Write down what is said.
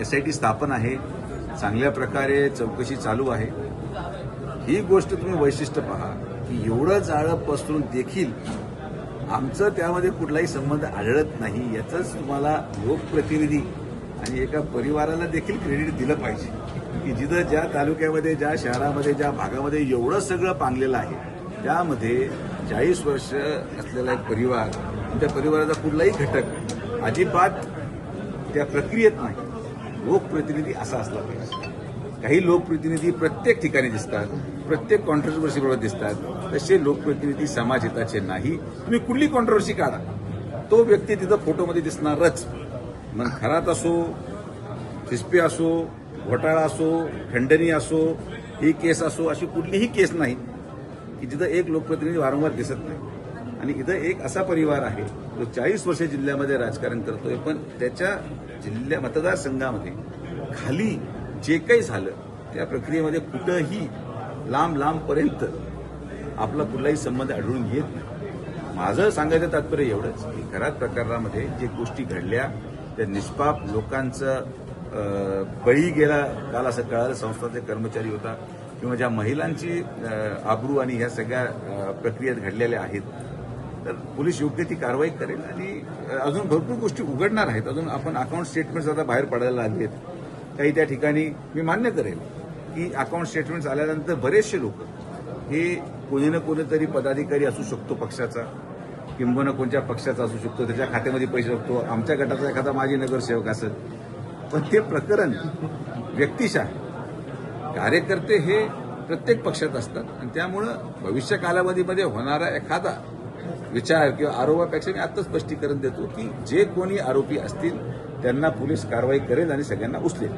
SIT स्थापन आहे, चांगल्या प्रकारे चौकशी चालू आहे. ही गोष्ट तुम्ही वैशिष्ट्य पहा की एवढं जाळं पसरून देखील आमचं त्यामध्ये कुठलाही संबंध आढळत नाही. याचंच तुम्हाला लोकप्रतिनिधी आणि एका परिवाराला देखील क्रेडिट दिलं पाहिजे की जिथं ज्या तालुक्यामध्ये, ज्या शहरामध्ये, ज्या भागामध्ये एवढं सगळं पांगलेलं आहे, त्यामध्ये 40 वर्ष असलेला एक परिवार, त्या परिवाराचा कुठलाही घटक अजिबात त्या प्रक्रियेत नाही. लोकप्रतिनिधी असा असला पाहिजे. काही लोकप्रतिनिधी प्रत्येक ठिकाणी दिसतात, प्रत्येक कॉन्ट्रोवर्सीबरोबर दिसतात. तसे लोकप्रतिनिधी समाजहिताचे नाही. तुम्ही कुठली कॉन्ट्रोवर्सी काढा, तो व्यक्ती तिथं फोटोमध्ये दिसणारच. मग खरात असो, फिस्पे असो, घोटाळा असो, खंडणी असो, ही केस असो, अशी कुठलीही केस नाही की जिथं एक लोकप्रतिनिधी वारंवार दिसत नाही. आणि इथं एक असा परिवार आहे जो 40 वर्ष जिल्ह्यामध्ये राजकारण करतोय, पण त्याच्या मतदारसंघामध्ये खाली जे काही झालं त्या प्रक्रियेमध्ये कुठंही लांबपर्यंत आपला कुठलाही संबंध आढळून येत नाही. माझं सांगायचं तात्पर्य एवढंच की खरात प्रकारामध्ये जे गोष्टी घडल्या त्या निष्पाप लोकांचं बळी गेला. काल असं कळालं संस्थाचे कर्मचारी होता किंवा ज्या महिलांची आबरू आणि ह्या सगळ्या प्रक्रियेत घडलेल्या आहेत, तर पोलीस योग्य ती कारवाई करेल. आणि अजून भरपूर गोष्टी उघडणार आहेत. अजून आपण अकाउंट स्टेटमेंट्स आता बाहेर पडायला लागलेत. काही त्या ठिकाणी मी मान्य करेल की अकाउंट स्टेटमेंट्स आल्यानंतर बरेचसे लोक हे कोणी ना कोणीतरी पदाधिकारी असू शकतो पक्षाचा, किंबहुना कोणत्या पक्षाचा असू शकतो, त्याच्या खात्यामध्ये पैसे शकतो, आमच्या गटाचा एखादा माजी नगरसेवक असेल. पण ते प्रकरण व्यक्तिशः कार्यकर्ते हे प्रत्येक पक्षात असतात आणि त्यामुळं भविष्य कालावधीमध्ये होणारा एखादा विचार किंवा आरोपापेक्षा मी आत्ताच स्पष्टीकरण देतो की जे कोणी आरोपी असतील त्यांना पोलीस कारवाई करेल आणि सगळ्यांना उचलेल.